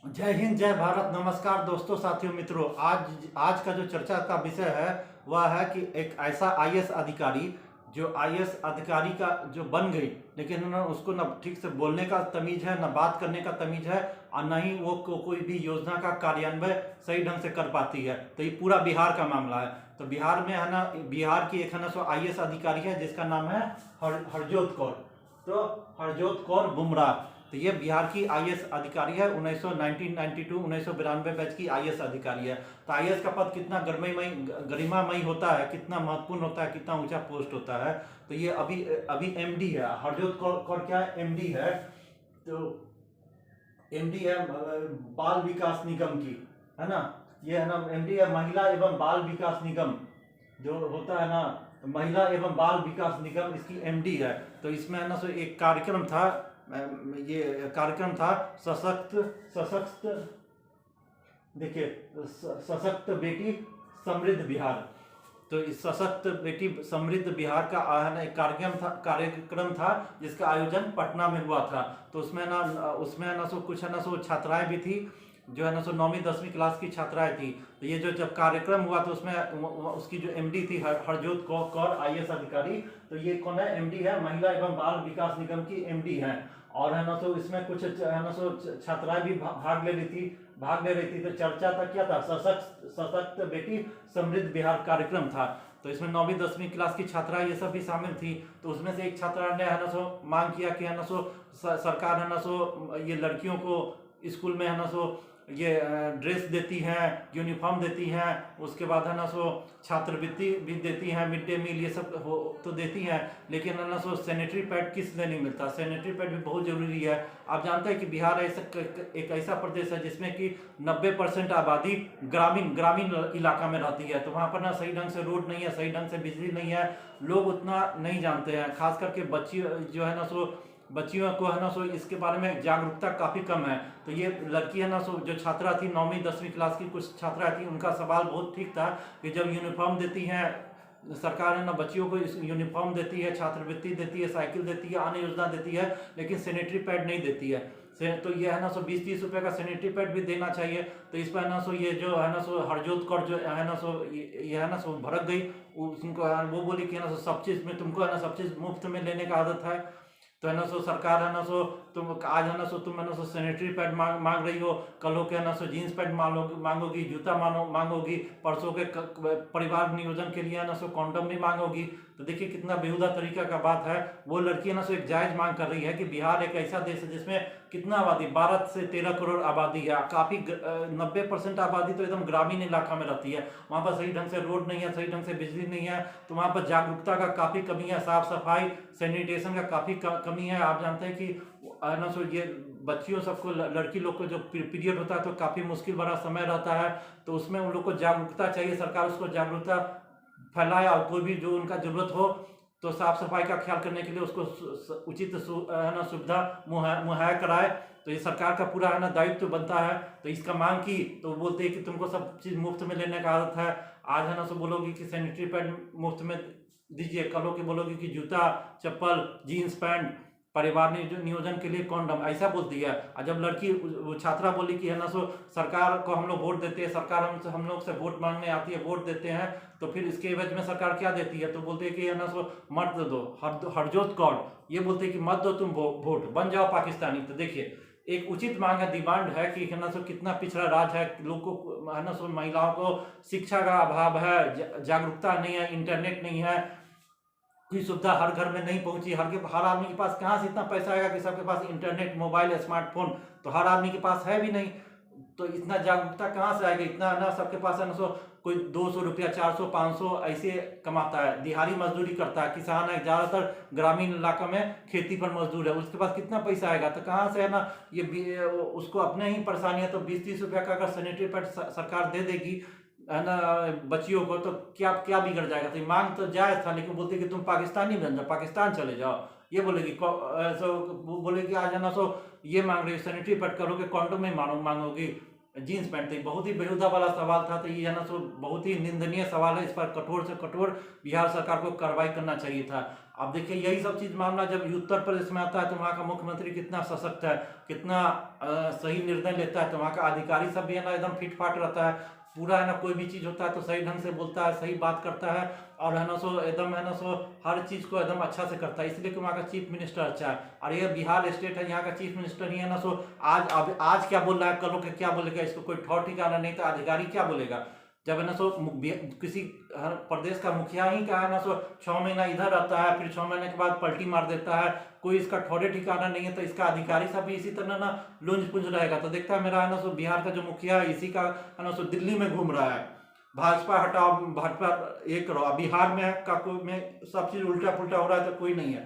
जय हिंद, जय भारत। नमस्कार दोस्तों, साथियों, मित्रों। आज आज का जो चर्चा का विषय है वह है कि एक ऐसा आईएएस अधिकारी जो आईएएस अधिकारी का जो बन गई, लेकिन ना उसको न ठीक से बोलने का तमीज है, न बात करने का तमीज है, और न ही वो कोई भी योजना का कार्यान्वयन सही ढंग से कर पाती है। तो ये पूरा बिहार का मामला है। तो बिहार में है ना, बिहार की एक है ना सो आईएएस अधिकारी है जिसका नाम है हरजोत कौर। तो हरजोत कौर बुमराह, तो ये बिहार की आईएएस अधिकारी है। 1992 बैच की आईएएस अधिकारी है। तो आईएएस का पद कितना गरिमामयी होता है, कितना महत्वपूर्ण होता है, कितना ऊंचा पोस्ट होता है। तो ये अभी अभी एमडी है। हरजोत कौर क्या है? एमडी है। तो एमडी है बाल विकास निगम की, है ना। ये है ना एमडी है महिला एवं बाल विकास निगम, जो होता है ना, महिला एवं बाल विकास निगम, इसकी एमडी है। तो इसमें है ना सो एक कार्यक्रम था, ये कार्यक्रम था सशक्त सशक्त देखिए, सशक्त बेटी समृद्ध बिहार। तो इस सशक्त बेटी समृद्ध बिहार का एक कार्यक्रम था जिसका आयोजन पटना में हुआ था। तो उसमें ना सो कुछ है ना सो छात्राएं भी थी, जो है ना सो 9वीं-10वीं क्लास की छात्राएं थी। तो ये जो जब कार्यक्रम हुआ तो उसमें उसकी जो एमडी थी हरजोत कौर आईएएस अधिकारी। तो ये कौन है? एमडी है, महिला एवं बाल विकास निगम की एमडी है। और है ना सो इसमें कुछ है ना सो छात्राएं भी भाग ले रही थी। तो चर्चा था, क्या था? सशक्त बेटी समृद्ध बिहार कार्यक्रम था। तो इसमें 9वीं-10वीं क्लास की छात्रा ये सब भी शामिल थी। तो उसमें से एक छात्रा ने है ना सो मांग किया कि है ना सो सरकार है ना सो ये लड़कियों को स्कूल में है ना सो ये ड्रेस देती हैं, यूनिफॉर्म देती हैं, उसके बाद है ना सो छात्रवृत्ति भी देती हैं, मिड डे मील ये सब तो देती हैं, लेकिन है ना सो सैनिटरी पैड किस लिए नहीं मिलता? सैनिटरी पैड भी बहुत जरूरी है। आप जानते हैं कि बिहार एक ऐसा प्रदेश है जिसमें कि 90% आबादी ग्रामीण इलाका में रहती है। तो वहाँ पर ना सही ढंग से रोड नहीं है, सही ढंग से बिजली नहीं है, लोग उतना नहीं जानते हैं। खास करके बच्ची जो है ना सो बच्चियों को है ना सो इसके बारे में जागरूकता काफ़ी कम है। तो ये लड़की है ना सो जो छात्रा थी 9वीं-10वीं क्लास की कुछ छात्रा थी, उनका सवाल बहुत ठीक था कि जब यूनिफॉर्म देती हैं सरकार, है ना, बच्चियों को यूनिफॉर्म देती है, छात्रवृत्ति देती है, साइकिल देती है, अन्य योजना देती है, लेकिन सैनिटरी पैड नहीं देती है। तो ये है ना सो 20-30 रुपए का सैनिटरी पैड भी देना चाहिए। तो इस पर है ना सो ये जो है ना सो हरजोत कौर जो है ना सो ये है ना सो भड़क गई। उनको वो बोली कि है ना सो सब चीज़ में तुमको है ना सब चीज़ मुफ्त में लेने का आदत है। तो है ना सो सरकार है ना सो तुम आज है ना सो तुम है ना सो सैनिटरी पैड मांग रही हो, कल हो के है ना सो जीन्स पैंट मांगोगी, जूता मांगोगी, परसों के परिवार नियोजन के लिए है ना सो कॉन्डम भी मांगोगी। तो देखिए कितना बेहुदा तरीका का बात है। वो लड़की है ना सो एक जायज मांग कर रही है कि बिहार एक ऐसा देश है जिसमें कितना आबादी, 12 से 13 करोड़ आबादी है। काफ़ी 90% आबादी तो एकदम ग्रामीण इलाका में रहती है। वहाँ पर सही ढंग से रोड नहीं है, सही ढंग से बिजली नहीं है। तो वहाँ पर जागरूकता का काफ़ी कमी है, साफ सफाई सैनिटेशन का काफ़ी कमी है। आप जानते हैं कि है ना सो ये बच्चियों सबको, लड़की लोग को जो पीरियड होता है तो काफ़ी मुश्किल भरा समय रहता है। तो उसमें उन लोग को जागरूकता चाहिए, सरकार उसको जागरूकता फैलाए, और कोई भी जो उनका जरूरत हो तो साफ सफाई का ख्याल करने के लिए उसको उचित है ना सुविधा मुहैया कराए। तो ये सरकार का पूरा है ना दायित्व बनता है। तो इसका मांग की तो बोलते हैं कि तुमको सब चीज़ मुफ्त में लेने का आदत है। आज है ना सो बोलोगी कि सैनिटरी पैड मुफ्त में दीजिए, कल हो के बोलोगे कि जूता चप्पल जीन्स पैंट, परिवार नियोजन के लिए कॉन्डम, ऐसा बोलती है। और जब लड़की वो छात्रा बोली कि है ना सो सरकार को हम लोग वोट देते हैं, सरकार हम लोग से वोट मांगने आती है, वोट देते हैं, तो फिर इसके एवज में सरकार क्या देती है? तो बोलते हैं कि है ना सो मत दो। हरजोत कौर ये बोलते हैं कि मत दो तुम वोट, बन जाओ पाकिस्तानी। तो देखिए एक उचित मांग है, डिमांड है कि है ना सो कितना पिछड़ा राज्य है, लोग को है ना सो महिलाओं को शिक्षा का अभाव है, जागरूकता नहीं है, इंटरनेट नहीं है, की सुविधा हर घर में नहीं पहुंची। हर आदमी के पास कहाँ से इतना पैसा आएगा कि सबके पास इंटरनेट मोबाइल स्मार्टफोन तो हर आदमी के पास है भी नहीं। तो इतना जागरूकता कहाँ से आएगा? इतना ना सबके पास है ना सो कोई 200 रुपया 400-500 ऐसे कमाता है, दिहाड़ी मजदूरी करता है, किसान है, ज़्यादातर ग्रामीण इलाका में खेती पर मजदूर है, उसके पास कितना पैसा आएगा? तो कहाँ से है ना ये उसको अपने ही परेशानी है। तो 20-30 रुपया का अगर सैनिटरी पैड सरकार दे देगी है ना बच्चियों को, तो क्या क्या बिगड़ जाएगा? तो मांग तो जायज था, लेकिन बोलते कि तुम पाकिस्तानी बन जाओ, पाकिस्तान चले जाओ। ये बोलेगी बोलेगी आज है ना सो ये मांग रही हो सैनिटरी पैड, करोगे कॉन्डोम में मांगोगी जीन्स पैंट। तो बहुत ही बेहुदा वाला सवाल था। तो ये है ना सो बहुत ही निंदनीय सवाल है। इस पर कठोर से कठोर बिहार सरकार को कार्रवाई करना चाहिए था। अब देखिए यही सब चीज मामला जब उत्तर प्रदेश में आता है तो वहाँ का मुख्यमंत्री कितना सशक्त है, कितना सही निर्णय लेता है, तो वहाँ का अधिकारी सब भी है ना एकदम फिट फाट रहता है, पूरा है ना कोई भी चीज होता है तो सही ढंग से बोलता है, सही बात करता है, और है ना सो एकदम है ना सो हर चीज को एकदम अच्छा से करता है, इसलिए कि वहाँ का चीफ मिनिस्टर अच्छा है। और ये बिहार स्टेट है, यहाँ का चीफ मिनिस्टर ही है ना सो आज क्या बोल रहा है, कल के क्या बोलेगा, इसको कोई ठौर ठिकाना नहीं, तो अधिकारी क्या बोलेगा। जब है ना सो किसी हर प्रदेश का मुखिया ही का है ना सो 6 महीना इधर रहता है, फिर 6 महीने के बाद पलटी मार देता है, कोई इसका ठौरे ठिकाना नहीं है, तो इसका अधिकारी सब भी इसी तरह ना लुंज पुंज रहेगा। तो देखता है मेरा है ना सो बिहार का जो मुखिया है इसी का है ना सो दिल्ली में घूम रहा है, भाजपा हटाओ भाजपा एक करो, बिहार में का कोई में सब चीज उल्टा पुल्टा हो रहा है तो कोई नहीं है,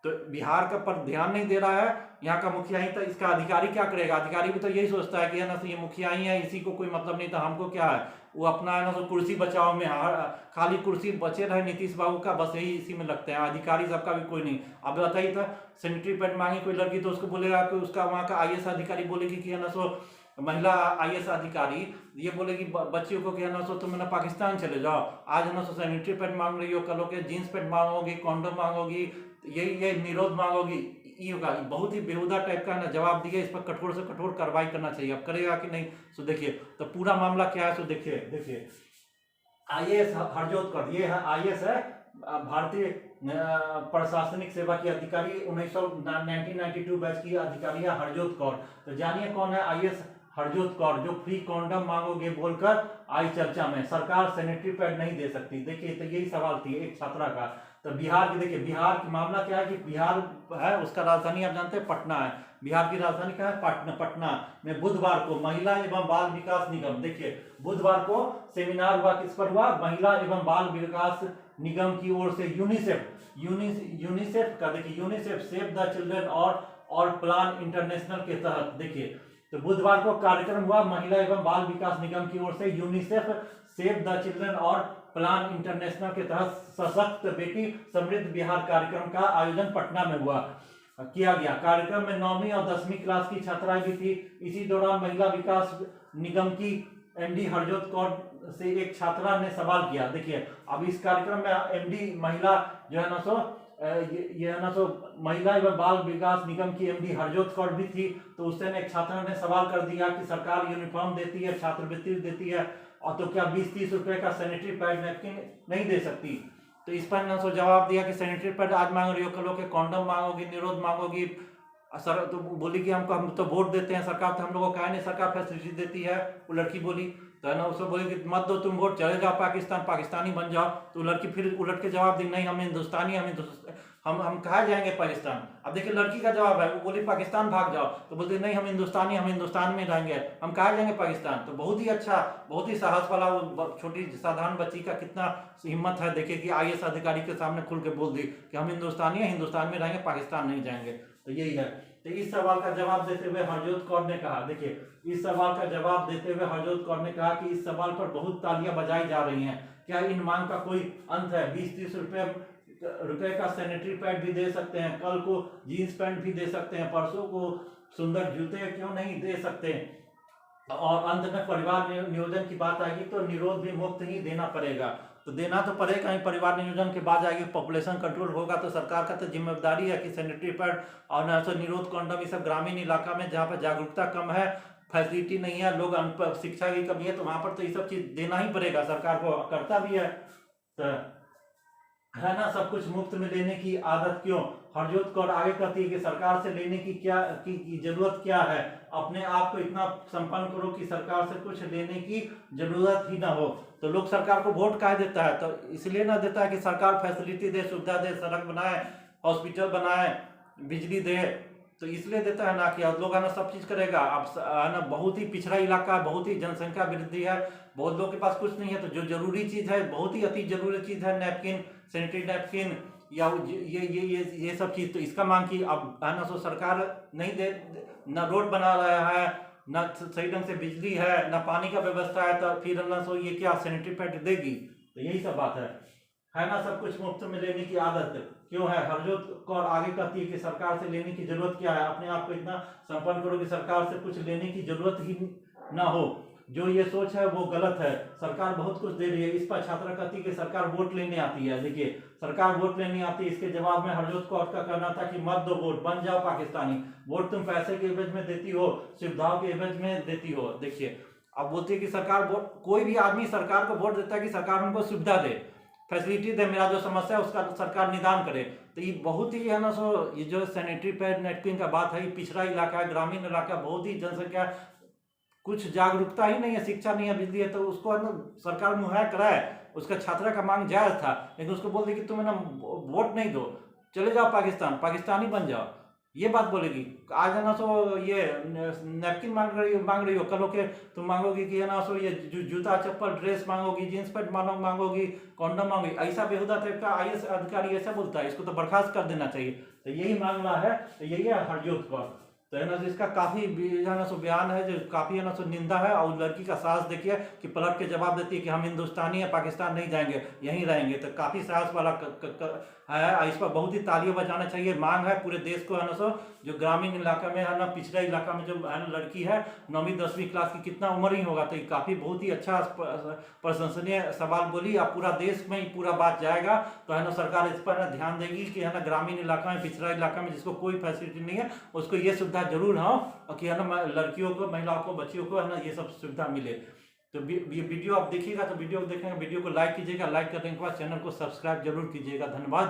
तो बिहार का पर ध्यान नहीं दे रहा है यहाँ का मुखिया ही, तो इसका अधिकारी क्या करेगा। अधिकारी भी तो यही सोचता है कि है ना ये मुखिया ही है, इसी को कोई मतलब नहीं, तो हमको क्या है, वो अपना है ना तो कुर्सी बचाओ में खाली कुर्सी बचे रहे नीतीश बाबू का, बस यही इसी में लगते हैं, अधिकारी सबका भी कोई नहीं। अब बताइए था सैनिटरी पैड मांगे कोई लड़की तो उसको बोलेगा कि उसका वहाँ का IAS अधिकारी बोलेगी कि है ना सो महिला IAS अधिकारी ये बोलेगी बच्चियों को कि है ना सो तुम ना पाकिस्तान चले जाओ, आज है ना सो सैनिटरी पैड मांग रही हो, कल के जीन्स पैंट मांगोगी, कॉन्डम मांगोगी, ये निरोध मांगोगी, ये होगा। बहुत ही बेहुदा टाइप का ना जवाब दिया, इस पर कठोर से कठोर कार्रवाई करना चाहिए। अब करेगा कि नहीं सो देखिए, तो पूरा मामला क्या है सो देखिए IAS हरजोत कर, ये है IAS है भारतीय प्रशासनिक सेवा की अधिकारी, 1992 बैच की अधिकारी है हरजोत कौर। तो जानिए कौन है IAS हरजोत कौर, जो फ्री कॉन्डम मांगोगे बोलकर आई चर्चा में, सरकार सैनिटरी पैड नहीं दे सकती। देखिए तो यही सवाल थी एक छात्रा का। तो बिहार की देखिए, बिहार की मामला क्या है कि बिहार है उसका राजधानी आप जानते हैं पटना है, बिहार की राजधानी क्या है पटना में बुधवार को महिला एवं बाल विकास निगम, देखिए बुधवार को सेमिनार हुआ, किस पर हुआ, महिला एवं बाल विकास निगम की ओर से यूनिसेफ का, देखिए यूनिसेफ सेव द चिल्ड्रन और प्लान इंटरनेशनल के तहत, देखिए तो बुधवार को कार्यक्रम हुआ महिला एवं बाल विकास निगम की ओर से यूनिसेफ सेव द चिल्ड्रन और प्लान इंटरनेशनल के तहत सशक्त बेटी समृद्ध बिहार कार्यक्रम का आयोजन पटना में किया गया। कार्यक्रम में 9वीं और 10वीं क्लास की छात्राएं भी थी। इसी दौरान महिला विकास निगम की MD हरजोत कौर से एक छात्रा ने सवाल किया। देखिए अब इस कार्यक्रम में MD महिला जो है ना सो ये है ना सो महिला एवं बाल विकास निगम की MD हरजोत कौर भी थी। तो उससे एक छात्रा ने सवाल कर दिया कि सरकार यूनिफॉर्म देती है, छात्रवृत्ति देती है, और तो क्या 20-30 रुपए का सैनिटरी पैड नैपकिन नहीं दे सकती। तो इस पर ना सो जवाब दिया कि सैनिटरी पैड आज मांग रही हो, कल के कॉन्डम मांगोगी, निरोध मांगोगी। सर तो बोली कि हम तो वोट देते हैं, सरकार तो हम लोगों का है नहीं, सरकार फैसिलिटी देती है। वो लड़की बोली तो है ना, उसको बोली कि मत दो तुम वोट, चले जाओ पाकिस्तान, पाकिस्तानी बन जाओ। तो लड़की फिर उलट के जवाब दी नहीं हम हिंदुस्तानी, हम कहाँ जाएंगे पाकिस्तान। अब देखिए लड़की का जवाब है, वो बोली पाकिस्तान भाग जाओ, तो बोलते नहीं हम हिंदुस्तानी, हम हिंदुस्तान में रहेंगे, हम कहाँ जाएंगे पाकिस्तान। तो बहुत ही अच्छा, बहुत ही साहस वाला वो छोटी साधारण बच्ची का कितना हिम्मत है। देखिए कि IAS अधिकारी के सामने खुल के बोल दी कि हम हिंदुस्तानी हैं, हिंदुस्तान में रहेंगे, पाकिस्तान नहीं जाएंगे। तो यही है। तो इस सवाल का जवाब देते हुए हरजोत कौर ने कहा, देखिए इस सवाल का जवाब देते हुए हरजोत कौर ने कहा कि इस सवाल पर बहुत तालियां बजाई जा रही हैं, क्या इन मांग का कोई अंत है। 20-30 रुपए का सैनिटरी पैड भी दे सकते हैं, कल को जीन्स पैंट भी दे सकते हैं, परसों को सुंदर जूते क्यों नहीं दे सकते। और अंत में परिवार नियोजन की बात आएगी तो निरोध भी मुफ्त ही देना पड़ेगा। तो देना तो पड़ेगा ही, परिवार नियोजन के बाद आएगी, पॉपुलेशन कंट्रोल होगा तो सरकार का तो जिम्मेदारी है कि सैनिटरी पैड और निरोध कॉन्डम, ये सब ग्रामीण इलाका में जहाँ पर जागरूकता कम है, फैसिलिटी नहीं है, लोग शिक्षा की कमी है, तो वहां पर तो ये सब चीज देना ही पड़ेगा, सरकार को करता भी है। तो है ना, सब कुछ मुफ्त में लेने की आदत क्यों। हरजोत कौर आगे कहती है कि सरकार से लेने की की जरूरत क्या है, अपने आप को इतना संपन्न करो कि सरकार से कुछ लेने की जरूरत ही ना हो। तो लोग सरकार को वोट काहे देता है, तो इसलिए ना देता है कि सरकार फैसिलिटी दे, सुविधा दे, सड़क बनाए, हॉस्पिटल बनाए, बिजली दे, तो इसलिए देता है ना कि लोग है ना सब चीज करेगा। अब है ना बहुत ही पिछड़ा इलाका है, बहुत ही जनसंख्या वृद्धि है, बहुत लोगों के पास कुछ नहीं है, तो जो जरूरी चीज है, बहुत ही अति जरूरी चीज है नैपकिन, सैनिटरी नैपकिन या ये सब चीज, तो इसका मांग की अब है ना सो सरकार नहीं दे, न रोड बना रहा है, न सही ढंग से बिजली है, न पानी का व्यवस्था है, तो फिर ना सो ये क्या सैनिटरी पैड देगी। तो यही सब बात है ना, सब कुछ मुफ्त में लेने की आदत क्यों है। हरजोत कौर आगे कहती है कि सरकार से लेने की जरूरत क्या है, अपने आप को इतना संपन्न करो कि सरकार से कुछ लेने की जरूरत ही ना हो। जो ये सोच है वो गलत है। सरकार बहुत कुछ दे रही है। इस पर छात्रा कहती है कि सरकार वोट लेने आती है। देखिए, सरकार वोट लेने आती है, इसके जवाब में हरजोत कौर का कहना था कि मत दो वोट, बन जाओ पाकिस्तानी। वोट तुम पैसे के एवज में देती हो, सुविधाओं के एवज में देती हो। देखिए, अब बोलती है कि सरकार वोट, कोई भी आदमी सरकार को वोट देता है कि सरकार उनको सुविधा दे, फैसिलिटी दे, मेरा जो समस्या है उसका सरकार निदान करे। तो ये बहुत ही है ना, सो ये जो सैनिटरी पैड नैपकिन का बात है, ये पिछड़ा इलाका है, ग्रामीण इलाका, बहुत ही जनसंख्या, कुछ जागरूकता ही नहीं है, शिक्षा नहीं है, बिजली है, तो उसको है ना सरकार मुहैया कराए। उसका छात्रा का मांग जायज था, लेकिन उसको बोल दी कि तुम है ना वोट नहीं दो, चले जाओ पाकिस्तान, पाकिस्तानी बन जाओ, ये बात बोलेगी। आज है ना सो ये नैपकिन मांग रही हो, कल होके तुम मांगोगी कि है ना सो ये जूता चप्पल ड्रेस मांगोगी, जींस पैंट मांगोगी, कॉन्डम मांगोगी। ऐसा बेहुदा टाइप का आईएएस अधिकारी ऐसा बोलता है, इसको तो बर्खास्त कर देना चाहिए। तो यही मामला है, तो यही है हरजोत कौर। तो है ना, इसका काफी है ना सो बयान है जो काफी है ना सो निंदा है। और लड़की का साहस देखिए कि पलट के जवाब देती है कि हम हिंदुस्तानी है, पाकिस्तान नहीं जाएंगे, यहीं रहेंगे। तो काफी साहस वाला है। इस पर बहुत ही तालियां बजाना चाहिए। मांग है पूरे देश को है ना सो, जो ग्रामीण इलाका में है ना, पिछड़ा इलाका में जो है ना लड़की है 9वीं 10वीं क्लास की, कितना उम्र ही होगा, तो ये काफी बहुत ही अच्छा प्रशंसनीय सवाल बोली। अब पूरा देश में ही पूरा बात जाएगा, तो है ना सरकार इस पर ध्यान देगी कि है ना ग्रामीण इलाका में, पिछड़ा इलाका में जिसको कोई फैसिलिटी नहीं है, उसको ये सुविधा जरूर हो कि है ना लड़कियों को, महिलाओं को, बच्चियों को है ना ये सब सुविधा मिले। तो ये वीडियो आप देखिएगा, तो वीडियो देखेंगे, वीडियो को लाइक कीजिएगा, लाइक करने के बाद चैनल को सब्सक्राइब जरूर कीजिएगा। धन्यवाद।